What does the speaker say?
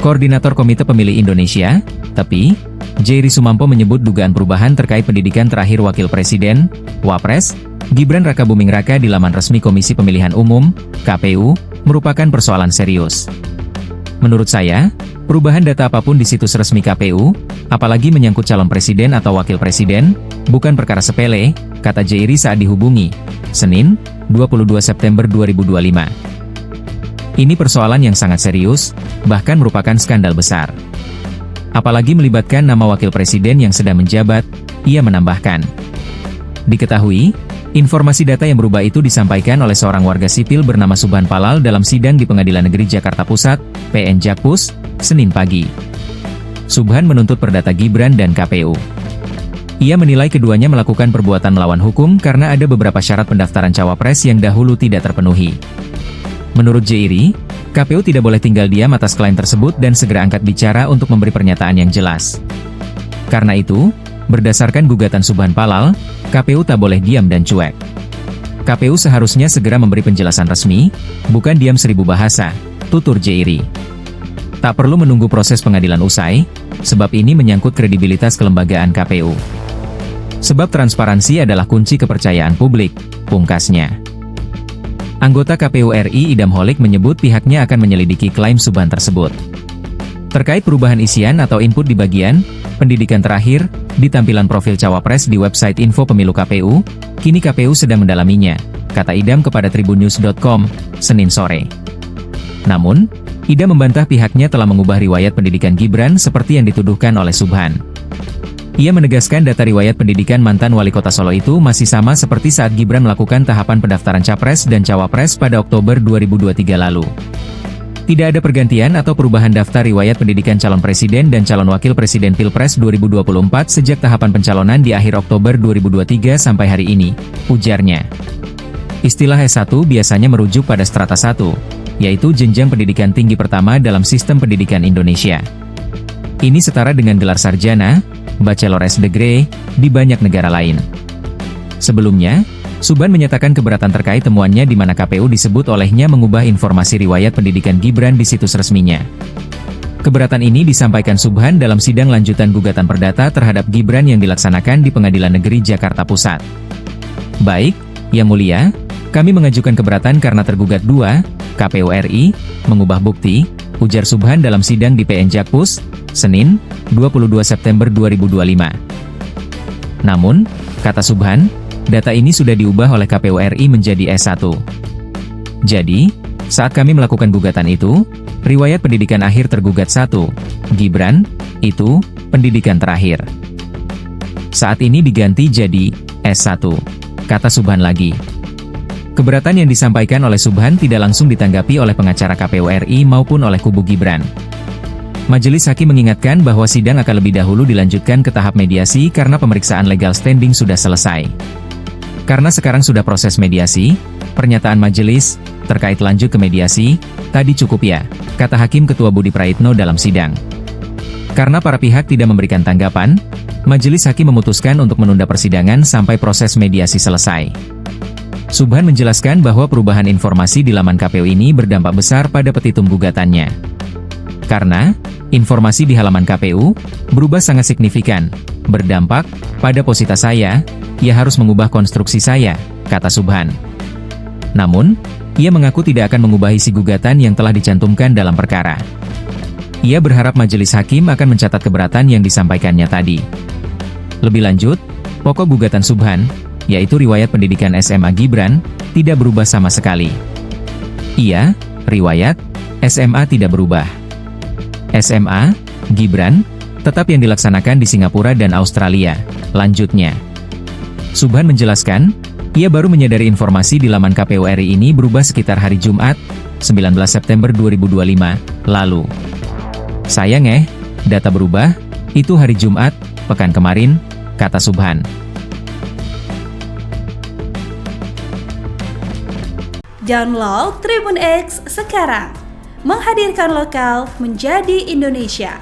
Koordinator Komite Pemilih Indonesia, TEPI, Jerry Sumampo menyebut dugaan perubahan terkait pendidikan terakhir Wakil Presiden, Wapres, Gibran Rakabuming Raka di laman resmi Komisi Pemilihan Umum, KPU, merupakan persoalan serius. Menurut saya, perubahan data apapun di situs resmi KPU, apalagi menyangkut calon presiden atau wakil presiden, bukan perkara sepele, kata Jerry saat dihubungi, Senin, 22 September 2025. Ini persoalan yang sangat serius, bahkan merupakan skandal besar. Apalagi melibatkan nama wakil presiden yang sedang menjabat, ia menambahkan. Diketahui, informasi data yang berubah itu disampaikan oleh seorang warga sipil bernama Subhan Palal dalam sidang di Pengadilan Negeri Jakarta Pusat, PN Jakpus, Senin pagi. Subhan menuntut perdata Gibran dan KPU. Ia menilai keduanya melakukan perbuatan melawan hukum karena ada beberapa syarat pendaftaran cawapres yang dahulu tidak terpenuhi. Menurut Jerry, KPU tidak boleh tinggal diam atas klaim tersebut dan segera angkat bicara untuk memberi pernyataan yang jelas. Karena itu, berdasarkan gugatan Subhan Palal, KPU tak boleh diam dan cuek. KPU seharusnya segera memberi penjelasan resmi, bukan diam seribu bahasa, tutur Jerry. Tak perlu menunggu proses pengadilan usai, sebab ini menyangkut kredibilitas kelembagaan KPU. Sebab transparansi adalah kunci kepercayaan publik, pungkasnya. Anggota KPU RI Idam Holik menyebut pihaknya akan menyelidiki klaim Subhan tersebut. Terkait perubahan isian atau input di bagian pendidikan terakhir, di tampilan profil cawapres di website info pemilu KPU, kini KPU sedang mendalaminya, kata Idam kepada tribunnews.com, Senin sore. Namun, Idam membantah pihaknya telah mengubah riwayat pendidikan Gibran seperti yang dituduhkan oleh Subhan. Ia menegaskan data riwayat pendidikan mantan wali kota Solo itu masih sama seperti saat Gibran melakukan tahapan pendaftaran capres dan cawapres pada Oktober 2023 lalu. Tidak ada pergantian atau perubahan daftar riwayat pendidikan calon presiden dan calon wakil presiden Pilpres 2024 sejak tahapan pencalonan di akhir Oktober 2023 sampai hari ini, ujarnya. Istilah S1 biasanya merujuk pada strata 1, yaitu jenjang pendidikan tinggi pertama dalam sistem pendidikan Indonesia. Ini setara dengan gelar sarjana, bachelor's degree, di banyak negara lain. Sebelumnya, Subhan menyatakan keberatan terkait temuannya di mana KPU disebut olehnya mengubah informasi riwayat pendidikan Gibran di situs resminya. Keberatan ini disampaikan Subhan dalam sidang lanjutan gugatan perdata terhadap Gibran yang dilaksanakan di Pengadilan Negeri Jakarta Pusat. Baik, Yang Mulia, kami mengajukan keberatan karena tergugat 2, KPU RI, mengubah bukti, ujar Subhan dalam sidang di PN Jakpus, Senin, 22 September 2025. Namun, kata Subhan, data ini sudah diubah oleh KPU RI menjadi S1. Jadi, saat kami melakukan gugatan itu, riwayat pendidikan akhir tergugat 1, Gibran, itu, pendidikan terakhir. Saat ini diganti jadi S1, kata Subhan lagi. Keberatan yang disampaikan oleh Subhan tidak langsung ditanggapi oleh pengacara KPU RI maupun oleh kubu Gibran. Majelis Hakim mengingatkan bahwa sidang akan lebih dahulu dilanjutkan ke tahap mediasi karena pemeriksaan legal standing sudah selesai. Karena sekarang sudah proses mediasi, pernyataan majelis, terkait lanjut ke mediasi, tadi cukup ya, kata Hakim Ketua Budi Praitno dalam sidang. Karena para pihak tidak memberikan tanggapan, Majelis Hakim memutuskan untuk menunda persidangan sampai proses mediasi selesai. Subhan menjelaskan bahwa perubahan informasi di laman KPU ini berdampak besar pada petitum gugatannya. Karena, informasi di halaman KPU berubah sangat signifikan, berdampak pada posita saya, ia harus mengubah konstruksi saya, kata Subhan. Namun, ia mengaku tidak akan mengubah isi gugatan yang telah dicantumkan dalam perkara. Ia berharap majelis hakim akan mencatat keberatan yang disampaikannya tadi. Lebih lanjut, pokok gugatan Subhan, yaitu riwayat pendidikan SMA Gibran, tidak berubah sama sekali. Iya, riwayat SMA tidak berubah. SMA Gibran tetap yang dilaksanakan di Singapura dan Australia, lanjutnya. Subhan menjelaskan, ia baru menyadari informasi di laman KPU RI ini berubah sekitar hari Jumat, 19 September 2025, lalu. Sayang data berubah, itu hari Jumat, pekan kemarin, kata Subhan. Download Tribun X sekarang, menghadirkan lokal menjadi Indonesia.